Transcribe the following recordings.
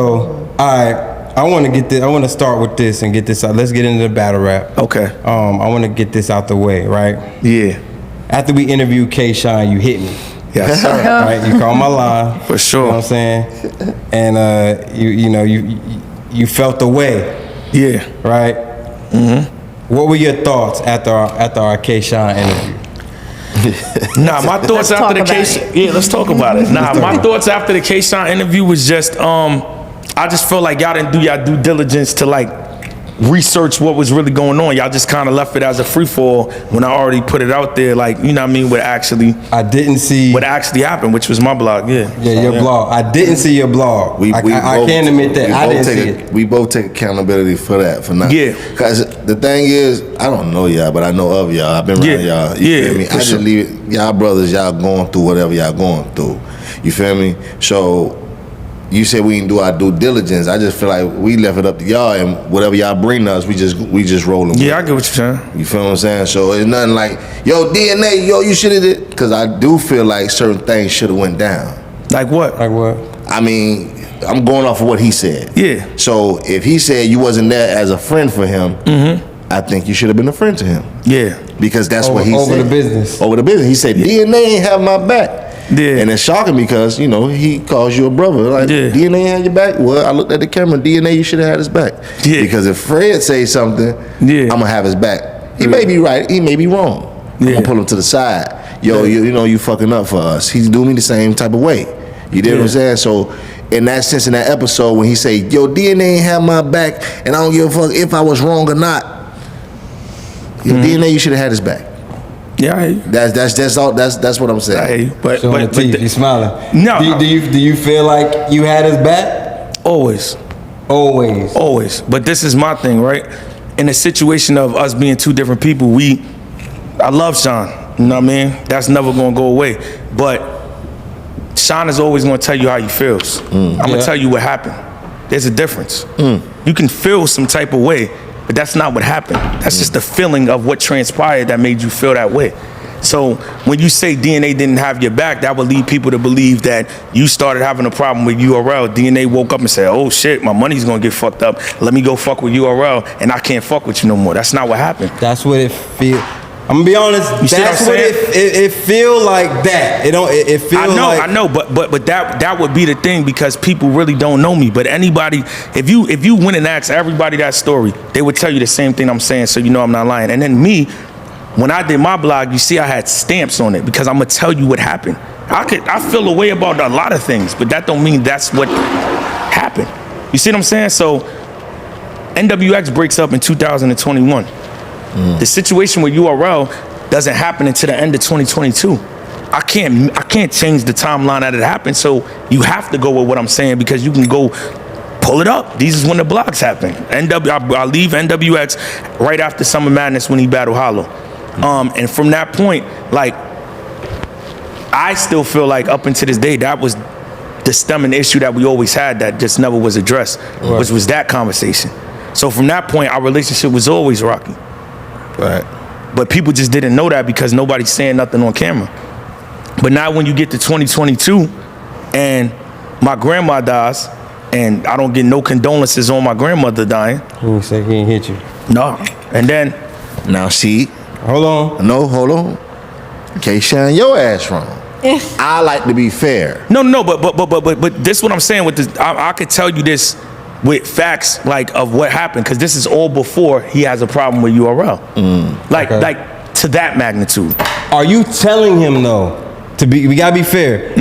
So, all right, I want to get this. I want to start with this and get this out. Let's get into the battle rap. Okay. I want to get this out the way, right? Yeah. After we interviewed K-Shine, you hit me. Yes, sir. Right? You called my line. For sure. You know what I'm saying? And you felt the way. Yeah. Right? Mm-hmm. What were your thoughts after our K-Shine interview? Nah, my thoughts after the K-Shine. Yeah, let's talk about it. Nah, my thoughts after the K-Shine interview was just, I just felt like y'all didn't do y'all due diligence to like research what was really going on. Y'all just kind of left it as a free fall when I already put it out there. Like, you know what I mean? What actually happened, which was my blog. Yeah. Yeah, your blog. I didn't see your blog. I can't admit that. I didn't see it. We both take accountability for that. For not. Yeah. Because the thing is, I don't know y'all, but I know of y'all. I've been around y'all. You feel me? I just leave it. Y'all brothers, y'all going through whatever y'all going through. You feel me? So you said we didn't do our due diligence. I just feel like we left it up to y'all, and whatever y'all bring to us, we just rolling. Yeah, I get what you're saying. You feel what I'm saying? So it's nothing like, yo, DNA, yo, you should have did. Because I do feel like certain things should have went down. Like what? Like what? I mean, I'm going off of what he said. Yeah. So if he said you wasn't there as a friend for him, I think you should have been a friend to him. Yeah. Because that's what he said. Over the business. Over the business. He said, DNA ain't have my back. Yeah. And it's shocking because, you know, he calls you a brother. Like, DNA had your back? Well, I looked at the camera, DNA, you should have had his back. Yeah. Because if Fred says something, I'm going to have his back. He may be right, he may be wrong. I'm going to pull him to the side. Yo, you know, you fucking up for us. He's doing me the same type of way. You know what I'm saying? So, in that sense, in that episode, when he say, yo, DNA ain't have my back, and I don't give a fuck if I was wrong or not, your DNA, you should have had his back. Yeah, I hear you. That's what I'm saying. I hear you. But you smiling. No. Do you feel like you had his back? Always. But this is my thing, right? In a situation of us being two different people, I love Sean. You know what I mean? That's never gonna go away. But Sean is always gonna tell you how he feels. I'm gonna tell you what happened. There's a difference. You can feel some type of way, but that's not what happened. That's just the feeling of what transpired that made you feel that way. So when you say DNA didn't have your back, that would lead people to believe that you started having a problem with URL. DNA woke up and said, oh shit, my money's gonna get fucked up. Let me go fuck with URL and I can't fuck with you no more. That's not what happened. That's what it feels. I'm gonna be honest. That's what it feel like. That it don't. It feel. I know, but that would be the thing because people really don't know me. But anybody, if you went and asked everybody that story, they would tell you the same thing I'm saying. So you know I'm not lying. And then me, when I did my blog, you see I had stamps on it because I'm gonna tell you what happened. I feel a way about a lot of things, but that don't mean that's what happened. You see what I'm saying? So NWX breaks up in 2021. The situation with URL doesn't happen until the end of 2022. I can't change the timeline that it happened, so you have to go with what I'm saying because you can go pull it up. These is when the blogs happen. I leave NWX right after Summer Madness when he battled Hollow. And from that point, like, I still feel like up until this day, that was the stemming issue that we always had that just never was addressed, which was that conversation. So from that point, our relationship was always rocky. Right. But people just didn't know that because nobody's saying nothing on camera. But now when you get to 2022 and my grandma dies and I don't get no condolences on my grandmother dying. He said he ain't hit you. No. And then. Now see. Hold on. No, hold on. Okay, shine your ass wrong. I like to be fair. No, but this is what I'm saying with this. I could tell you this with facts like of what happened because this is all before he has a problem with URL. Like to that magnitude. Are you telling him though? We gotta be fair.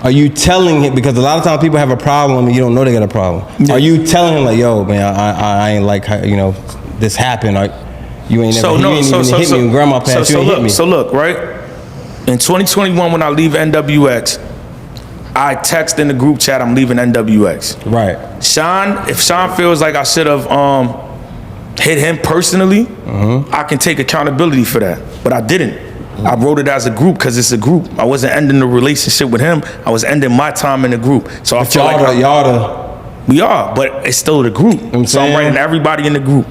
Are you telling him, because a lot of times people have a problem and you don't know they got a problem. Are you telling him like, yo man, I ain't like how, you know, this happened, or you ain't never hit me when grandma passed, you ain't hit me. So look, right? In 2021 when I leave NWX, I text in the group chat I'm leaving NWX. Right. If Sean feels like I should have hit him personally, I can take accountability for that. But I didn't. I wrote it as a group because it's a group. I wasn't ending the relationship with him. I was ending my time in the group. So I feel like we are, but it's still the group. So I'm writing everybody in the group.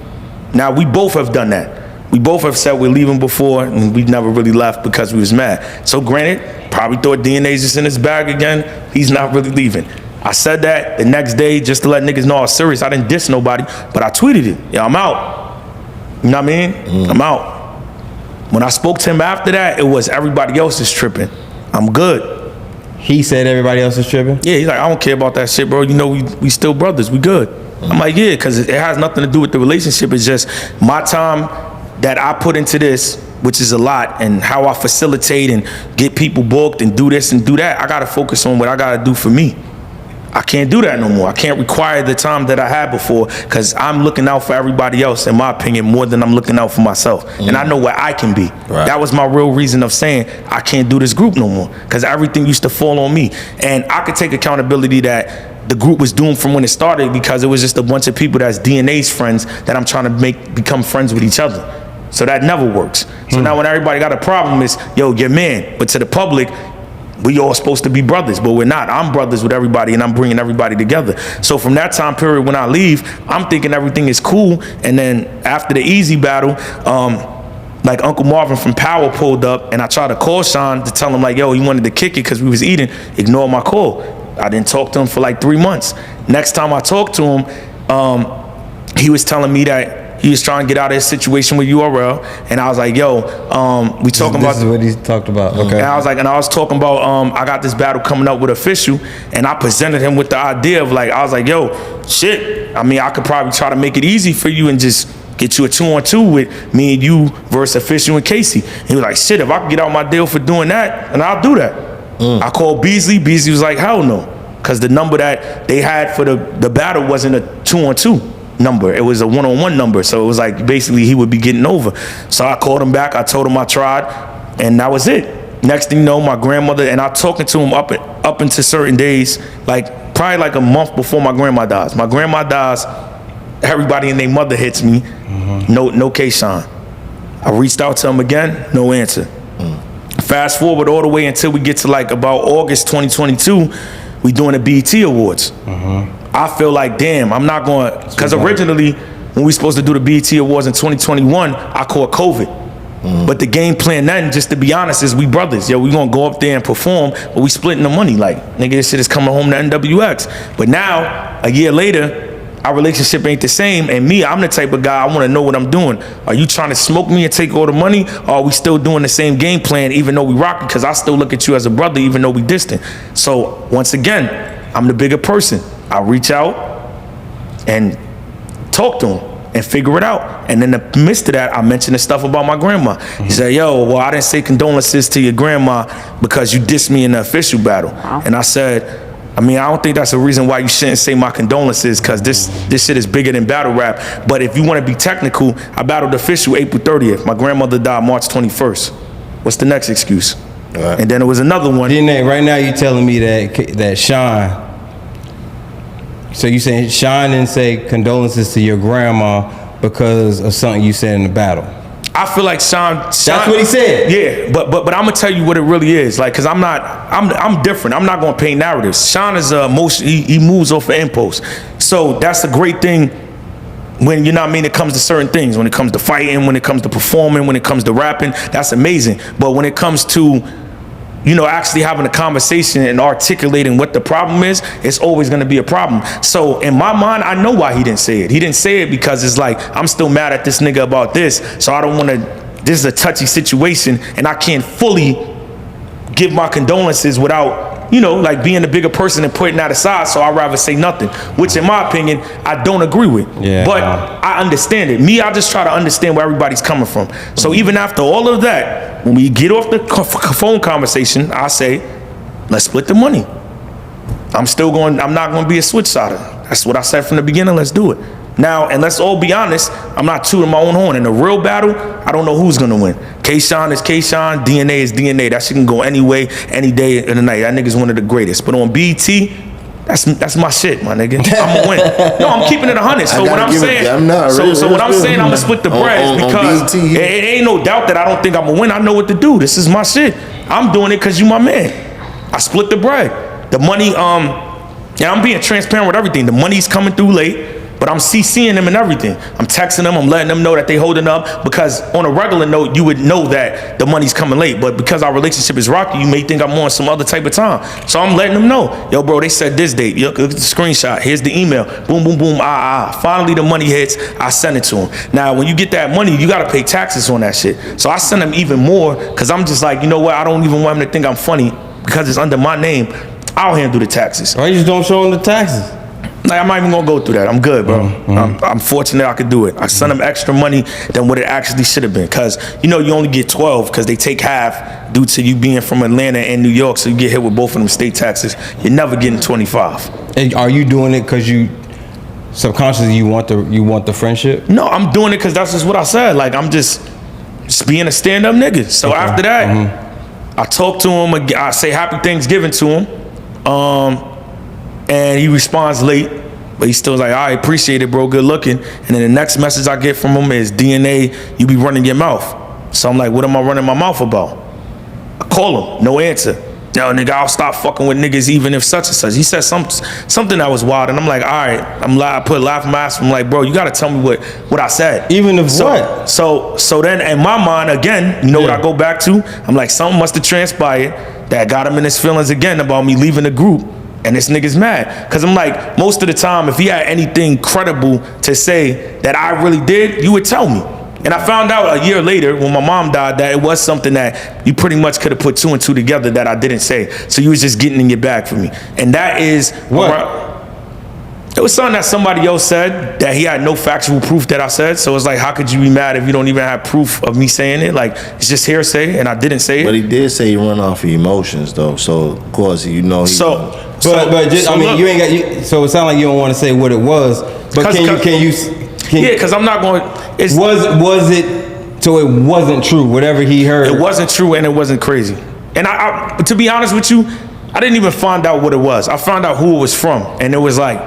Now we both have done that. We both have said we're leaving before, and we never really left because we was mad. So granted, probably thought DNA's just in his bag again. He's not really leaving. I said that the next day just to let niggas know I was serious. I didn't diss nobody, but I tweeted it. Yeah, I'm out. You know what I mean? I'm out. When I spoke to him after that, it was everybody else is tripping. I'm good. He said everybody else is tripping? Yeah, he's like, I don't care about that shit, bro. You know, we still brothers. We good. I'm like, yeah, because it has nothing to do with the relationship. It's just my time that I put into this, which is a lot, and how I facilitate and get people booked and do this and do that. I got to focus on what I got to do for me. I can't do that no more. I can't require the time that I had before because I'm looking out for everybody else, in my opinion, more than I'm looking out for myself. And I know where I can be. Right. That was my real reason of saying I can't do this group no more because everything used to fall on me. And I could take accountability that the group was doomed from when it started because it was just a bunch of people that's DNA's friends that I'm trying to become friends with each other. So that never works. So now when everybody got a problem, it's, yo, your man. But to the public, we all supposed to be brothers, but we're not. I'm brothers with everybody, and I'm bringing everybody together. So from that time period when I leave, I'm thinking everything is cool. And then after the Easy battle, like Uncle Marvin from Power pulled up, and I tried to call Sean to tell him like, yo, he wanted to kick it because we was eating. Ignore my call. I didn't talk to him for like 3 months. Next time I talked to him, he was telling me that he was trying to get out of his situation with URL, and I was like, "Yo, we talking about." This is what he talked about. Okay. And I was talking about, I got this battle coming up with Official, and I presented him with the idea of like, I was like, "Yo, shit. I mean, I could probably try to make it easy for you and just get you a 2-on-2 with me and you versus Official and Casey." And he was like, "Shit, if I could get out my deal for doing that, and I'll do that." I called Beasley. Beasley was like, "Hell no," because the number that they had for the battle wasn't a 2-on-2. number. It was a 1-on-1 number. So it was like basically he would be getting over. So I called him back. I told him I tried, and that was it. Next thing you know, my grandmother, and I talking to him up into certain days, like probably like a month before my grandma dies. My grandma dies, everybody and their mother hits me. No K-Shine. I reached out to him again, no answer. Fast forward all the way until we get to like about August 2022, we doing the BET Awards. I feel like, damn, I'm not going, because originally when we supposed to do the BET Awards in 2021, I caught COVID. But the game plan then, just to be honest, is we brothers. Yo, we gonna go up there and perform, but we splitting the money. Like, nigga, this shit is coming home to NWX. But now, a year later, our relationship ain't the same, and me, I'm the type of guy, I wanna know what I'm doing. Are you trying to smoke me and take all the money, or are we still doing the same game plan even though we rock? Because I still look at you as a brother even though we distant. So, once again, I'm the bigger person. I reach out and talk to him and figure it out. And in the midst of that, I mentioned the stuff about my grandma. He said, yo, well, I didn't say condolences to your grandma because you dissed me in the Official battle. And I said, I mean, I don't think that's a reason why you shouldn't say my condolences, because this shit is bigger than battle rap. But if you want to be technical, I battled Official April 30th. My grandmother died March 21st. What's the next excuse? Right. And then there was another one. DNA, right now you telling me that Sean, so you saying Sean didn't say condolences to your grandma because of something you said in the battle? I feel like Sean. That's what he said. Yeah, but I'm gonna tell you what it really is. Like, cause I'm different. I'm not gonna paint narratives. Sean is he moves off of impulse. So that's a great thing when, you know what I mean, it comes to certain things. When it comes to fighting, when it comes to performing, when it comes to rapping, that's amazing. But when it comes to, you know, actually having a conversation and articulating what the problem is, it's always going to be a problem. So in my mind, I know why he didn't say it. He didn't say it because it's like, I'm still mad at this nigga about this, so I don't want to, this is a touchy situation, and I can't fully give my condolences without, you know, like being the bigger person and putting that aside, so I'd rather say nothing, which in my opinion, I don't agree with. Yeah. But I understand it. Me, I just try to understand where everybody's coming from. So even after all of that, when we get off the phone conversation, I say, let's split the money. I'm not going to be a switch sider. That's what I said from the beginning. Let's do it. Now, and let's all be honest, I'm not tooting my own horn. In a real battle, I don't know who's going to win. K-Shine is K-Shine, DNA is DNA. That shit can go any way, any day of the night. That nigga's one of the greatest. But on BT, that's my shit, my nigga. I'm gonna win. No, I'm keeping it 100. So what I'm saying, what I'm saying, I'm gonna split the bread because it ain't no doubt that I don't think I'm gonna win. I know what to do. This is my shit. I'm doing it because you my man. I split the bread. The money, yeah, I'm being transparent with everything. The money's coming through late. but I'm CCing them and everything. I'm texting them, I'm letting them know that they holding up, because on a regular note, you would know that the money's coming late, but because our relationship is rocky, you may think I'm on some other type of time. So I'm letting them know, yo, bro, they said this date. Yo, look at the screenshot. Here's the email. Boom, boom, boom, Finally, the money hits. I send it to them. Now, when you get that money, you got to pay taxes on that shit. So I send them even more, because I'm just like, you know what? I don't even want them to think I'm funny because it's under my name. I'll handle the taxes. Why you just don't show them the taxes? Like, I'm not even gonna go through that. I'm good, bro. I'm fortunate I could do it. I sent them extra money than what it actually should have been, because you know you only get 12 because they take half due to you being from Atlanta and New York, so you get hit with both of them state taxes. You're never getting 25. And are you doing it because you subconsciously you want the friendship? No, I'm doing it because that's just what I said. Like, I'm just being a stand-up nigga. So after that, I talk to him. I say Happy Thanksgiving to him. And he responds late, but he's still like, I appreciate it, bro, good looking. And then the next message I get from him is, DNA, you be running your mouth. So I'm like, what am I running my mouth about? I call him, no answer. Yo, nigga, I'll stop fucking with niggas even if such and such. He said something that was wild, and I'm like, all right. I put a laugh mask. I'm like, bro, you gotta tell me what I said. Even if what? So then in my mind, again, you know what I go back to? I'm like, something must have transpired that got him in his feelings again about me leaving the group. And this nigga's mad. Because I'm like, most of the time, if he had anything credible to say that I really did, you would tell me. And I found out a year later when my mom died that it was something that you pretty much could have put two and two together that I didn't say. So you was just getting in your bag for me. And that is what? It was something that somebody else said that he had no factual proof that I said. So it's like, how could you be mad if you don't even have proof of me saying it? Like, it's just hearsay, and I didn't say it. But he did say he run off of emotions, though. So of course, you know. But just, I mean, look, you ain't got. So it sounds like you don't want to say what it was. But can you? Yeah, because I'm not going. Was it? So it wasn't true. Whatever he heard. It wasn't true, and it wasn't crazy. And I to be honest with you, I didn't even find out what it was. I found out who it was from, and it was like,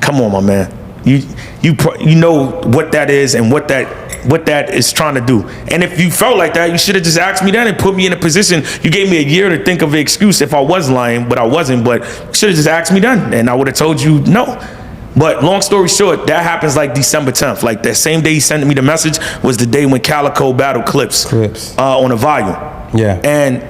come on, my man. You know what that is and what that is trying to do. And if you felt like that, you should have just asked me then and put me in a position. You gave me a year to think of an excuse if I was lying, but I wasn't. But you should have just asked me then, and I would have told you no. But long story short, that happens like December 10th. Like that same day he sent me the message was the day when Calico battled Clips. On a volume. Yeah. And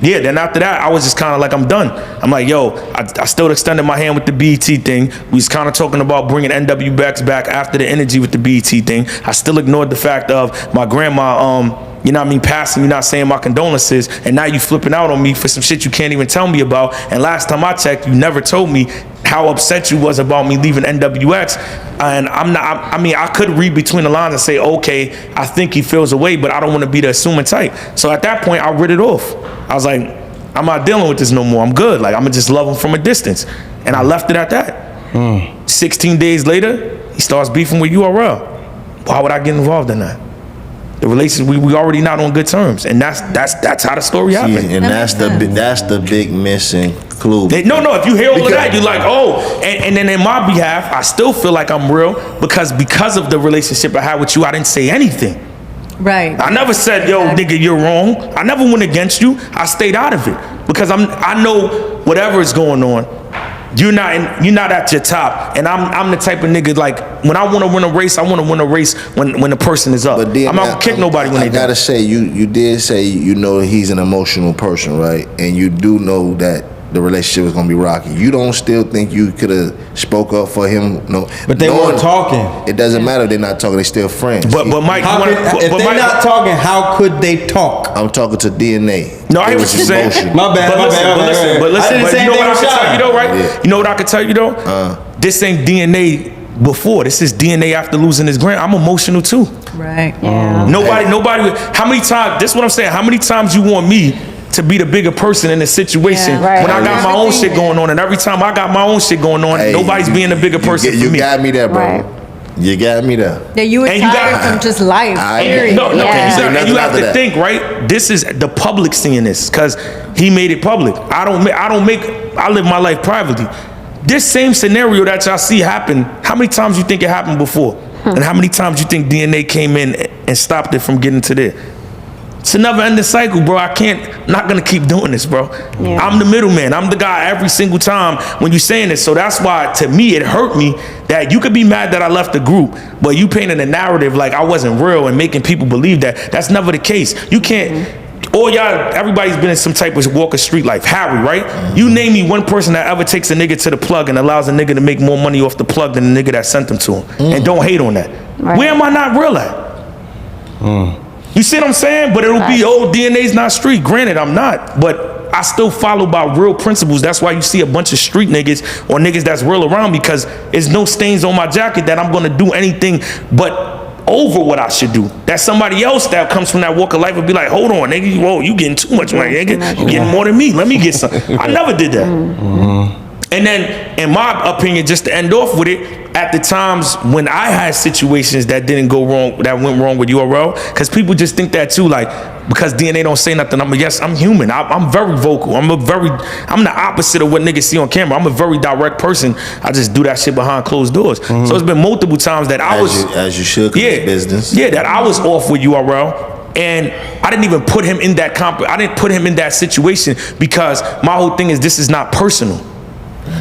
yeah, then after that, I was just kind of like, I'm done. I'm like, yo, I still extended my hand with the BET thing. We was kind of talking about bringing NWX back after the energy with the BET thing. I still ignored the fact of my grandma, you know what I mean, passing me, not saying my condolences, and now you flipping out on me for some shit you can't even tell me about. And last time I checked, you never told me how upset you was about me leaving NWX. And I could read between the lines and say, okay, I think he feels away, but I don't want to be the assuming type. So at that point, I rid it off. I was like, I'm not dealing with this no more. I'm good. Like, I'm gonna just love him from a distance. And I left it at that. 16 days later, he starts beefing with URL. Why would I get involved in that? The relationship, we already not on good terms, and that's how the story happened. And that's the big missing clue. No, if you hear all of that, you're like, oh, and then in my behalf, I still feel like I'm real because of the relationship I had with you, I didn't say anything. Right. I never said, yo, nigga, you're wrong. I never went against you. I stayed out of it because I know whatever is going on, you're not at your top, and I'm the type of nigga, like, when I want to win a race, I want to win a race when the person is up. But then, I'm not gonna kick nobody when they do. I gotta say, you did say you know he's an emotional person, right? And you do know that the relationship is gonna be rocky. You don't still think you could have spoke up for him? No, but they weren't talking. It doesn't matter. They're not talking. They're still friends. But Mike, if they're not talking, how could they talk? I'm talking to DNA. No, I hear what you're saying. My bad. But listen. You know what I can tell you though, right? Yeah. You know what I can tell you though? This ain't DNA before. This is DNA after losing his grand. I'm emotional too. Right. Yeah. Nobody. How many times? This is what I'm saying. How many times you want me to be the bigger person in the situation when I got my own shit going on, and every time I got my own shit going on, nobody's being the bigger person for me. You got me there, bro. Right. You got me there. Yeah, you were tired from just life. Period. No, and you have to think, right? This is the public seeing this because he made it public. I live my life privately. This same scenario that y'all see happen, how many times you think it happened before? And how many times you think DNA came in and stopped it from getting to there? It's a never-ending cycle, bro. I'm not gonna keep doing this, bro. Yeah. I'm the middleman. I'm the guy every single time when you're saying this. So that's why, to me, it hurt me that you could be mad that I left the group, but you painted a narrative like I wasn't real and making people believe that. That's never the case. You can't. All y'all, everybody's been in some type of walk of street life. Harry, right? You name me one person that ever takes a nigga to the plug and allows a nigga to make more money off the plug than the nigga that sent him to him. And don't hate on that. Right. Where am I not real at? You see what I'm saying? But it'll be, DNA's not street. Granted, I'm not. But I still follow by real principles. That's why you see a bunch of street niggas or niggas that's real around, because there's no stains on my jacket that I'm going to do anything but over what I should do. That somebody else that comes from that walk of life would be like, hold on, nigga, whoa, you getting too much money, nigga. You getting more than me. Let me get some. I never did that. And then, in my opinion, just to end off with it, at the times when I had situations that didn't go wrong, that went wrong with URL, because people just think that too, like, because DNA don't say nothing, I'm human. I'm very vocal. I'm the opposite of what niggas see on camera. I'm a very direct person. I just do that shit behind closed doors. So it's been multiple times that as you should, 'cause it's business. Yeah, that I was off with URL. And I didn't even put him in that I didn't put him in that situation, because my whole thing is, this is not personal.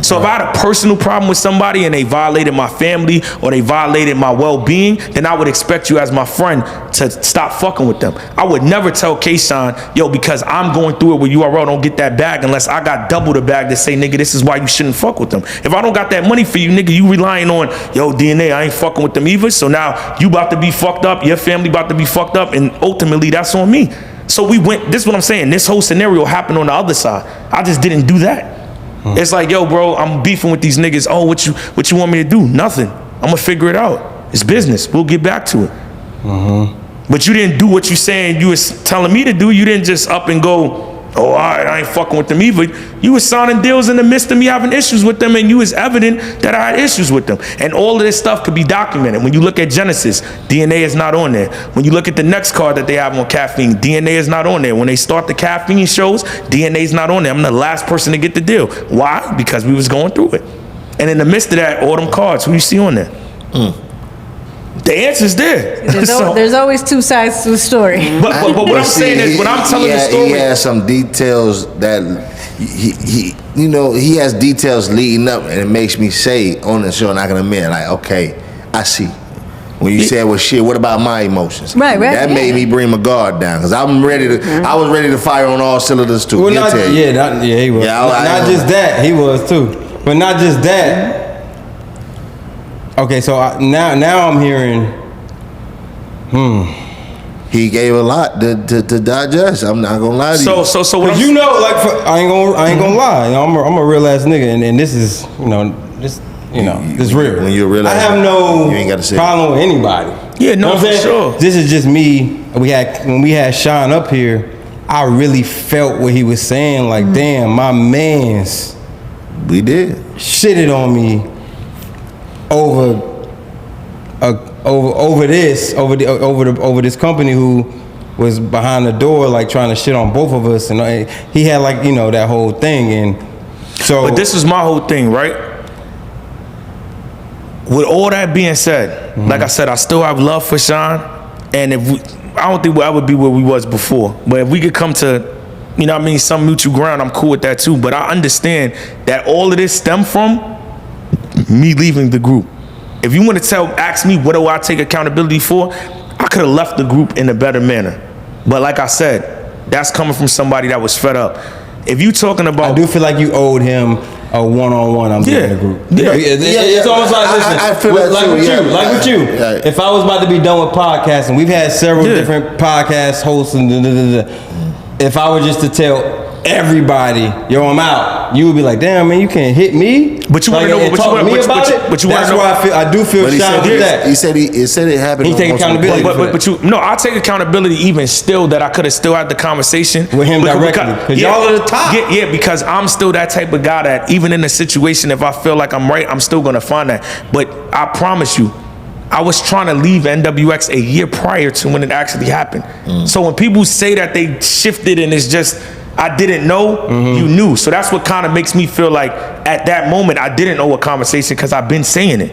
So if I had a personal problem with somebody and they violated my family or they violated my well-being, then I would expect you as my friend to stop fucking with them. I would never tell K-Shine, yo, because I'm going through it with URL, don't get that bag unless I got double the bag to say, nigga, this is why you shouldn't fuck with them. If I don't got that money for you, nigga, you relying on, yo, DNA, I ain't fucking with them either. So now you about to be fucked up, your family about to be fucked up, and ultimately that's on me. So this is what I'm saying. This whole scenario happened on the other side. I just didn't do that. It's like, yo, bro, I'm beefing with these niggas. Oh, what you want me to do? Nothing. I'm gonna figure it out. It's business. We'll get back to it. But you didn't do what you saying you was telling me to do. You didn't just up and go, oh, all right, I ain't fucking with them either. You was signing deals in the midst of me having issues with them, and you was evident that I had issues with them. And all of this stuff could be documented. When you look at Genesis, DNA is not on there. When you look at the next card that they have on caffeine, DNA is not on there. When they start the caffeine shows, DNA is not on there. I'm the last person to get the deal. Why? Because we was going through it. And in the midst of that, all them cards, who you see on there? The answer's there. There's always two sides to the story. But what I'm saying is, when I'm telling the story, he has some details that he has details leading up, and it makes me say on the show, not gonna admit, like, okay, I see. When you said, well, shit, what about my emotions? Right. That made me bring my guard down, because I was ready to fire on all cylinders too. Well, he was. Not just that, he was too. But not just that. Okay, so now I'm hearing, He gave a lot to digest. I'm not gonna lie to you. So what I ain't gonna lie. I'm a real ass nigga, and this is this real. When you're a real I ass have no you ain't gotta say problem with anybody. Yeah, no, for sure. This is just me. When we had Sean up here, I really felt what he was saying. Like, damn, my man's we did shitted on me over this company who was behind the door, like trying to shit on both of us, and he had that whole thing. And so, but this is my whole thing, right? With all that being said, like I said, I still have love for Sean, and I don't think we'll ever be where we was before. But if we could come to, some mutual ground, I'm cool with that too. But I understand that all of this stemmed from me leaving the group. If you want to ask me what do I take accountability for, I could have left the group in a better manner. But like I said, that's coming from somebody that was fed up. If you talking about, I do feel like you owed him a one-on-one. I'm in the group. It's almost like, listen, I feel that like too, with you. Yeah. If I was about to be done with podcasting, we've had several different podcast hosts, and if I were just to tell everybody, yo, I'm out, you would be like, damn, man, you can't hit me. But you want to know what you want about it. But you want to know. That's why I do feel shy with that. He said it happened. He take accountability. I take accountability even still that I could have still had the conversation with him directly. Because y'all are the top. Yeah, because I'm still that type of guy that even in a situation, if I feel like I'm right, I'm still gonna find that. But I promise you, I was trying to leave NWX a year prior to when it actually happened. So when people say that they shifted and it's just, I didn't know, you knew. So that's what kind of makes me feel like at that moment I didn't know a conversation because I've been saying it.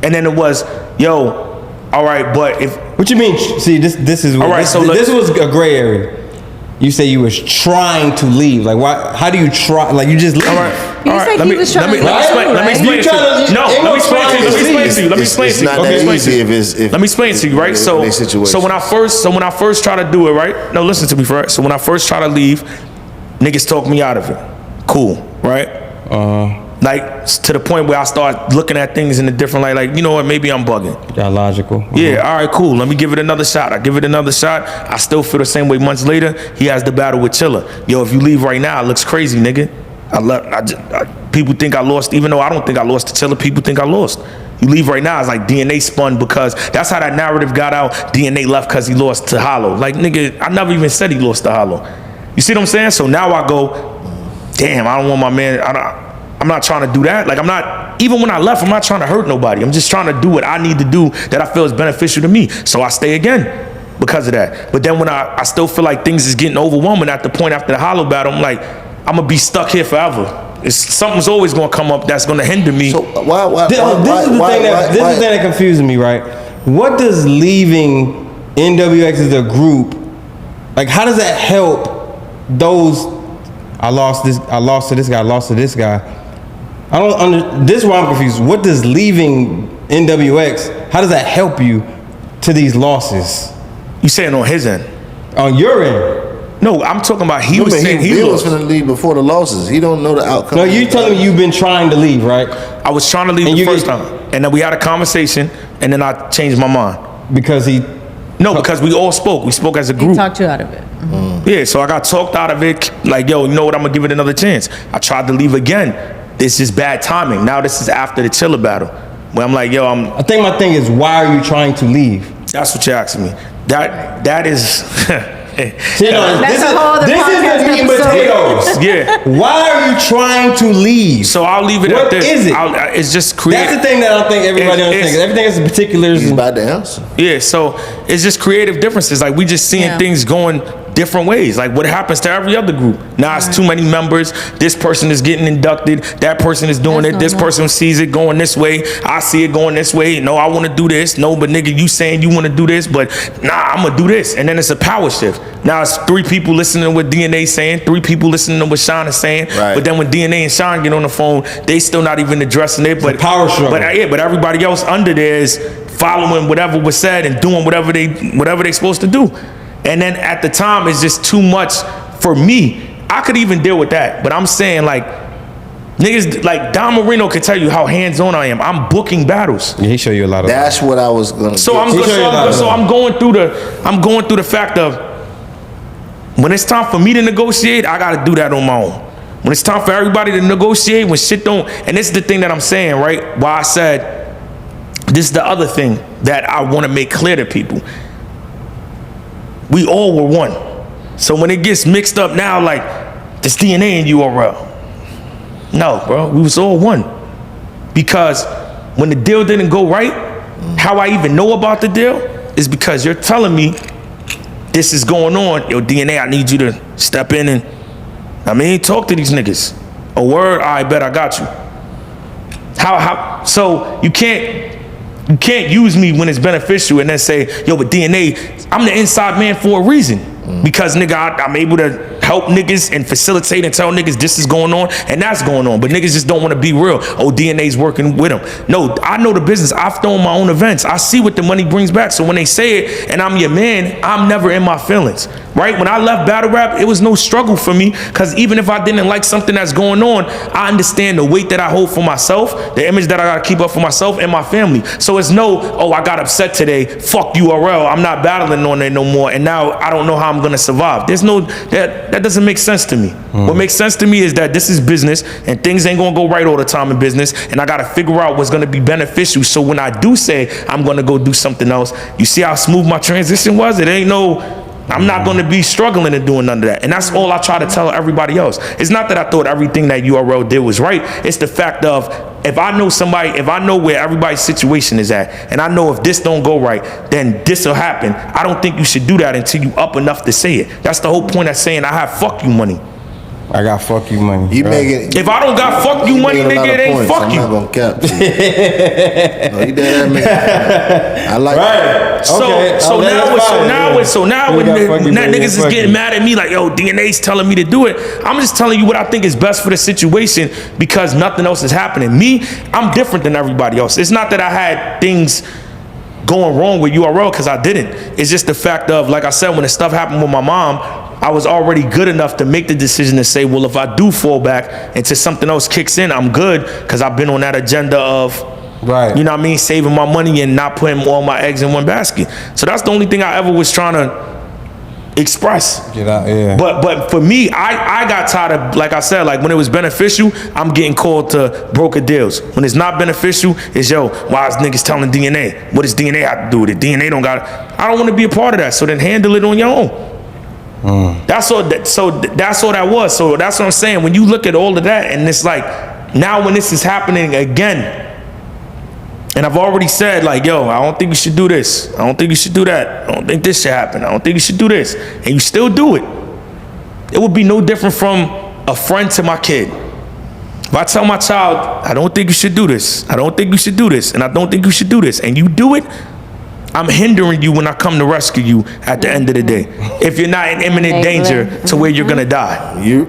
And then it was, yo, All right, but if what you mean? See, this is all right. This was a gray area. You say you was trying to leave. Like, why? How do you try? Like, you just leave. All right. He said he was trying to leave. Let me explain to you. No, let me explain to you. Let me explain to you. It's not that easy if let me explain to you, right? So when I first try to do it, right? No, listen to me, right? So when I first try to leave, niggas talk me out of it. Cool, right? Like to the point where I start looking at things in a different light. Like, you know what? Maybe I'm bugging. Y'all logical. Yeah. All right. Cool. Let me give it another shot. I give it another shot. I still feel the same way. Months later, he has the battle with Chilla. Yo, if you leave right now, it looks crazy, nigga. People think I lost, even though I don't think I lost to Chilla. People think I lost. You leave right now, it's like DNA spun because that's how that narrative got out. DNA left because he lost to Hollow. Like, nigga, I never even said he lost to Hollow. You see what I'm saying? So now I go, damn, I don't want my man. I'm not trying to do that. Like, I'm not, even when I left, I'm not trying to hurt nobody. I'm just trying to do what I need to do that I feel is beneficial to me. So I stay again because of that. But then when I still feel like things is getting overwhelming at the point after the Hollow battle, I'm like, I'm going to be stuck here forever. Something's always going to come up that's going to hinder me. So This is the thing that confuses me, right? What does leaving NWX as a group, like, how does that help those, I lost to this guy. I don't this is why I'm confused. What does leaving NWX, how does that help you to these losses? You saying on his end? On your end? No, I'm talking about he was saying he was going to leave before the losses. He don't know the outcome. No, you telling me you've been trying to leave, right? I was trying to leave the first time. And then we had a conversation and then I changed my mind. Because because we all spoke. We spoke as a group. He talked you out of it. Mm-hmm. Yeah, so I got talked out of it. Like, yo, you know what? I'm going to give it another chance. I tried to leave again. This is bad timing. Now this is after the Chilla battle. Where I'm like, yo, I think my thing is, why are you trying to leave? That's what you're asking me. That is... This is the meat and potatoes. Yeah. Why are you trying to leave? So I'll leave it at this. What is it? It's just creative. That's the thing that I don't think everybody understands. Everything is particulars. He's about to answer. Yeah, so it's just creative differences. Like, we just seeing things going different ways. Like, what happens to every other group? Now it's too many members. This person is getting inducted. That person is doing it. This person sees it going this way. I see it going this way. No, I want to do this. No, but nigga, you saying you want to do this, but nah, I'm going to do this. And then it's a power shift. Now it's 3 people listening to what DNA is saying, 3 people listening to what Sean is saying. Right. But then when DNA and Sean get on the phone, they still not even addressing it. But power struggle. But everybody else under there is following whatever was said and doing whatever they supposed to do. And then at the time, it's just too much for me. I could even deal with that. But I'm saying, like, niggas, like, Don Marino could tell you how hands-on I am. I'm booking battles. Yeah, he show you a lot of That's what I was going to So I'm going through the fact of, when it's time for me to negotiate, I got to do that on my own. When it's time for everybody to negotiate, when shit don't, and this is the thing that I'm saying, right? Why I said, this is the other thing that I want to make clear to people. We all were one. So when it gets mixed up now, like, this DNA in URL. No, bro, we was all one. Because when the deal didn't go right, how I even know about the deal is because you're telling me this is going on. Yo, DNA, I need you to step in and, talk to these niggas. A word, I bet I got you. How? So you can't use me when it's beneficial and then say, yo, but DNA, I'm the inside man for a reason. Because, nigga, I'm able to help niggas and facilitate and tell niggas this is going on and that's going on. But niggas just don't want to be real. Oh, DNA's working with them. No, I know the business. I've thrown my own events. I see what the money brings back. So when they say it and I'm your man, I'm never in my feelings. Right? When I left battle rap, it was no struggle for me. Because even if I didn't like something that's going on, I understand the weight that I hold for myself, the image that I got to keep up for myself and my family. So it's no, oh, I got upset today. Fuck URL. I'm not battling on there no more. And now I don't know how I'm going to survive. There's no, that doesn't make sense to me. What makes sense to me is that this is business and things ain't going to go right all the time in business. And I got to figure out what's going to be beneficial. So when I do say I'm going to go do something else, you see how smooth my transition was? It ain't no, I'm not going to be struggling and doing none of that. And that's all I try to tell everybody else. It's not that I thought everything that URL did was right. It's the fact of, if I know somebody, if I know where everybody's situation is at, and I know if this don't go right, then this will happen. I don't think you should do that until you up enough to say it. That's the whole point of saying I have fuck you money. I got fuck you money. You making If I don't got fuck you money, nigga, it ain't fuck you. I'm not gonna cap you. No, you did that, I like Right. So now when niggas is getting me. mad at me like, yo, DNA's telling me to do it, I'm just telling you what I think is best for the situation because nothing else is happening. Me, I'm different than everybody else. It's not that I had things going wrong with URL because I didn't. It's just the fact of, like I said, when the stuff happened with my mom, I was already good enough to make the decision to say, well, if I do fall back until something else kicks in, I'm good because I've been on that agenda of, Right. you know what I mean, saving my money and not putting all my eggs in one basket. So that's the only thing I ever was trying to express. Get out, yeah. But for me, I got tired of, like I said, like when it was beneficial, I'm getting called to broker deals. When it's not beneficial, it's yo, why is niggas telling DNA? What does DNA have to do with it? DNA don't got it. I don't want to be a part of that. So then handle it on your own. That's all. That's all that was. So that's what I'm saying. When you look at all of that, and it's like now when this is happening again. And I've already said, like, yo, I don't think you should do this. I don't think you should do that. I don't think this should happen. I don't think you should do this. And you still do it. It would be no different from a friend to my kid. If I tell my child, I don't think you should do this. I don't think you should do this. And I don't think you should do this. And you do it, I'm hindering you when I come to rescue you at the end of the day. If you're not in imminent danger to where you're going to die. You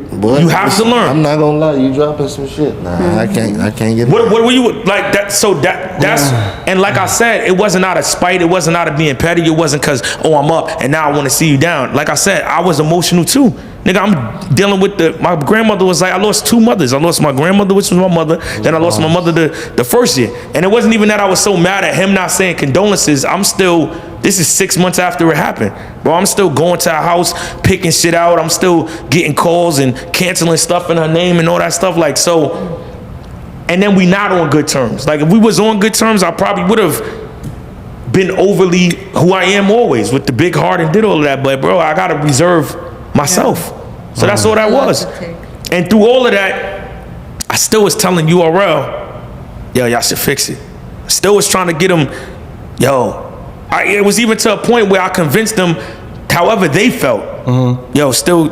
have to learn. I'm not going to lie. You dropping some shit. Nah, I can't get it. What were you like that? So that's and like I said, it wasn't out of spite. It wasn't out of being petty. It wasn't because, oh, I'm up and now I want to see you down. Like I said, I was emotional too. Nigga, I'm dealing with my grandmother was like, I lost two mothers. I lost my grandmother, which was my mother. Then I lost my mother the first year. And it wasn't even that I was so mad at him not saying condolences. This is 6 months after it happened. Bro, I'm still going to her house, picking shit out. I'm still getting calls and canceling stuff in her name and all that stuff. Like, so, and then we not on good terms. Like, if we was on good terms, I probably would have been overly who I am always with the big heart and did all of that. But, bro, I got to reserve myself. So that's all that was. And through all of that, I still was telling URL, yo, y'all should fix it. Still was trying to get them, yo. It was even to a point where I convinced them, however they felt, yo, still,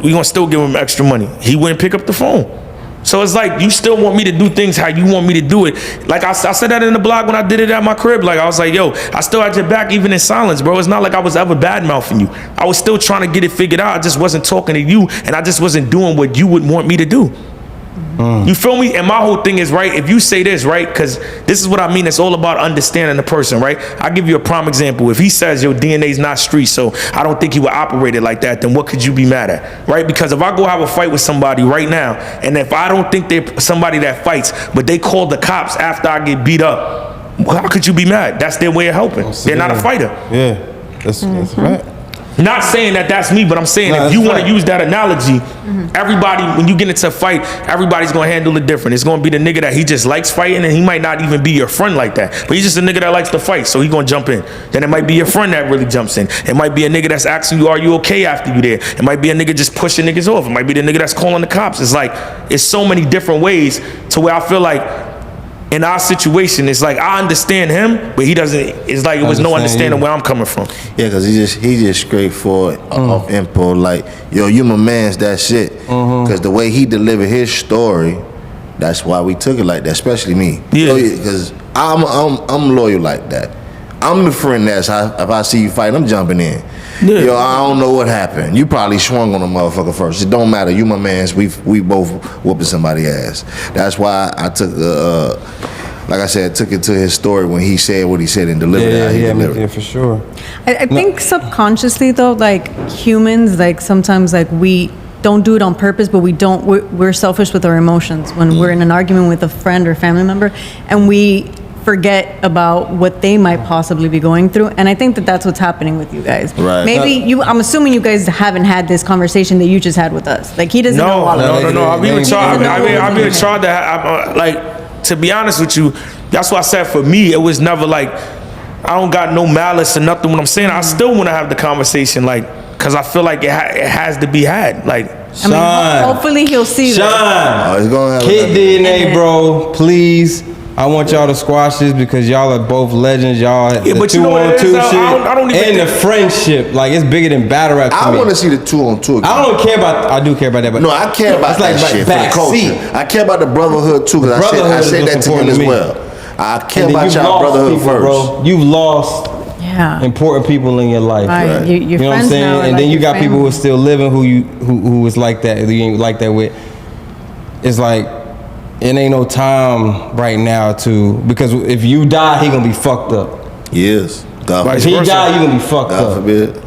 we gonna still give him extra money. He wouldn't pick up the phone. So it's like, you still want me to do things how you want me to do it. Like I said that in the blog when I did it at my crib. Like I was like, yo, I still had your back even in silence, bro. It's not like I was ever bad mouthing you. I was still trying to get it figured out. I just wasn't talking to you and I just wasn't doing what you would want me to do. You feel me? And my whole thing is, right, if you say this, right, because this is what I mean, it's all about understanding the person, right? I'll give you a prime example. If he says your DNA's not street, so I don't think he would operate it like that, then what could you be mad at, right? Because if I go have a fight with somebody right now, and if I don't think they're somebody that fights, but they call the cops after I get beat up, how could you be mad? That's their way of helping. They're not a fighter. Yeah, that's right. Not saying that that's me, but I'm saying if you want to use that analogy, everybody, when you get into a fight, everybody's going to handle it different. It's going to be the nigga that he just likes fighting, and he might not even be your friend like that. But he's just a nigga that likes to fight, so he's going to jump in. Then it might be your friend that really jumps in. It might be a nigga that's asking you, are you okay after you there? It might be a nigga just pushing niggas off. It might be the nigga that's calling the cops. It's like, it's so many different ways to where I feel like, in our situation, it's like I understand him, but he doesn't. It's like it was no understanding where I'm coming from. Yeah, cause he just straightforward off info. Like, yo, you my man's that shit. Cause the way he delivered his story, that's why we took it like that. Especially me. Yeah. Cause I'm loyal like that. I'm the friend that's if I see you fight, I'm jumping in. Yeah. Yo, I don't know what happened. You probably swung on a motherfucker first. It don't matter. You my mans. We both whooping somebody's ass. That's why I took like I said, took it to his story when he said what he said and delivered it how he delivered. Yeah, for sure. I think subconsciously though, like humans, like sometimes like we don't do it on purpose, but we're selfish with our emotions when we're in an argument with a friend or family member, and we forget about what they might possibly be going through. And I think that that's what's happening with you guys. Right. Maybe I'm assuming you guys haven't had this conversation that you just had with us. Like he doesn't know all of it. No. I've been tried to, like, to be honest with you, that's why I said for me, it was never like, I don't got no malice or nothing. What I'm saying, I still want to have the conversation, like, because I feel like it has to be had. Like, I mean, hopefully he'll see Sean, that. It's gonna have kid DNA, bro, please. I want y'all to squash this because y'all are both legends. Y'all the but you know what it 2-on-2 is, shit I don't even and the friendship. Like it's bigger than battle rap. I want to see the 2-on-2 again. I don't care about. I do care about that, but no, I care about that shit for the culture. I care about the brotherhood too, because I said that to him as well. I care about y'all brotherhood people, first. Bro. You've lost important people in your life. Right. You know what I'm saying? And then you got people who are still living who was like that. Who you ain't like that with. It's like it ain't no time right now because if you die, he gonna be fucked up. Yes. If he die, you gonna be fucked up. God forbid.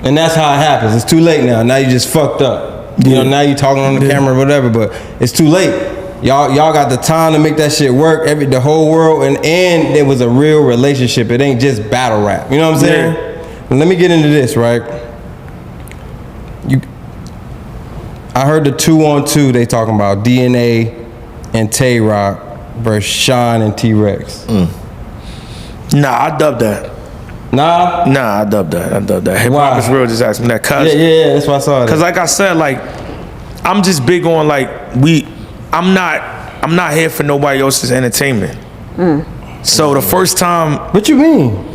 And that's how it happens. It's too late now. Now you just fucked up. You know, now you talking on the camera or whatever, but it's too late. Y'all got the time to make that shit work. The whole world, and there was a real relationship. It ain't just battle rap. You know what I'm saying? And let me get into this, right? I heard the 2-on-2 they talking about DNA and Tay Rock versus Sean and T-Rex. Nah, I dubbed that. Nah, I dubbed that. Hip Hop is Real just asked me that. Yeah, that's why I saw that. Cause like I said, like I'm just big on like I'm not here for nobody else's entertainment. So the first time, what you mean?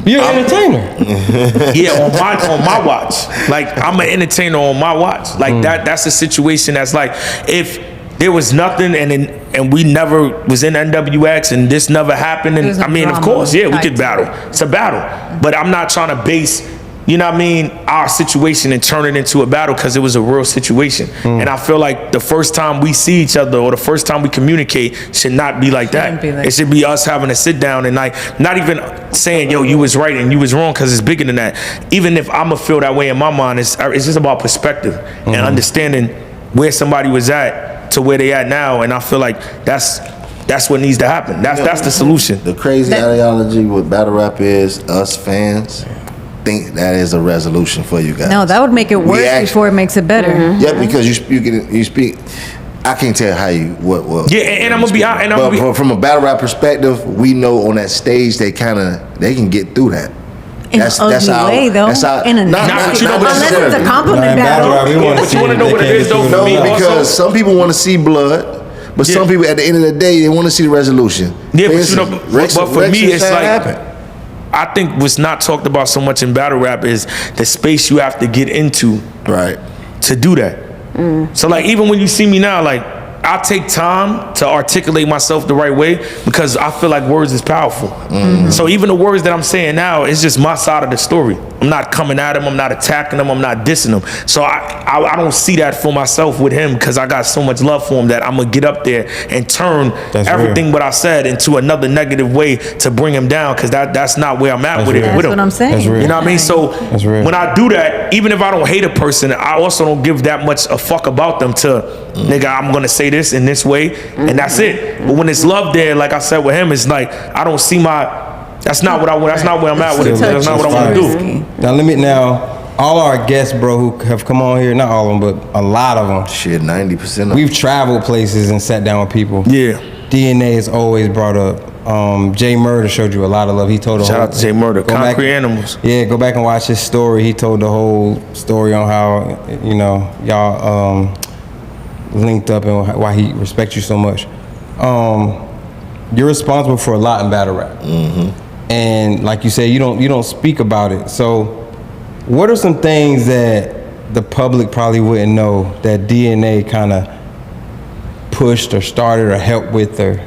You're an entertainer. Yeah, on my watch. Like I'm an entertainer on my watch. Like that's a situation that's like if there was nothing and we never was in NWX and this never happened, and I mean, of course, yeah, we could battle. It's a battle, but I'm not trying to base, you know what I mean, our situation and turn it into a battle because it was a real situation. And I feel like the first time we see each other or the first time we communicate should not be like that. It should be us having to sit down and like not even saying, yo, you was right and you was wrong, because it's bigger than that. Even if I'm gonna feel that way in my mind, it's just about perspective and understanding where somebody was at to where they at now. And I feel like that's what needs to happen. That's the solution. The crazy ideology with battle rap is us fans think that is a resolution for you guys. No, that would make it worse before it makes it better. Yeah, because you speak. I can't tell how you what. Yeah, and I'm gonna be out. But from a battle rap perspective, we know on that stage they can get through that. In an ugly way, though. That's how. In a Not unless it's a compliment battle. But you want to know what it is, though, for me? Because some people want to see blood, but some people, at the end of the day, they want to see the resolution. Yeah, but for me, it's like I think what's not talked about so much in battle rap is the space you have to get into, right, to do that. So like even when you see me now, like I take time to articulate myself the right way because I feel like words is powerful. So even the words that I'm saying now, it's just my side of the story. I'm not coming at him, I'm not attacking him, I'm not dissing him. So I don't see that for myself with him because I got so much love for him that I'm gonna get up there and turn everything what I said into another negative way to bring him down, because that's not where I'm at with it. That's what I'm saying. You know what I mean? So when I do that, even if I don't hate a person, I also don't give that much a fuck about them to nigga, I'm gonna say this in this way, and that's it. But when it's love there, like I said with him, it's like I don't see that's not what I want. That's not where I'm at with it. That's not what I want to do. Now, all our guests, bro, who have come on here, not all of them, but a lot of them. Shit, 90% of them. We've traveled places and sat down with people. Yeah. DNA is always brought up. Jay Murder showed you a lot of love. He told Shout out to Jay Murder, Concrete Animals. Yeah, go back and watch his story. He told the whole story on how, you know, y'all linked up and why he respects you so much. You're responsible for a lot in battle rap. And like you said, you don't speak about it. So what are some things that the public probably wouldn't know that DNA kind of pushed or started or helped with, or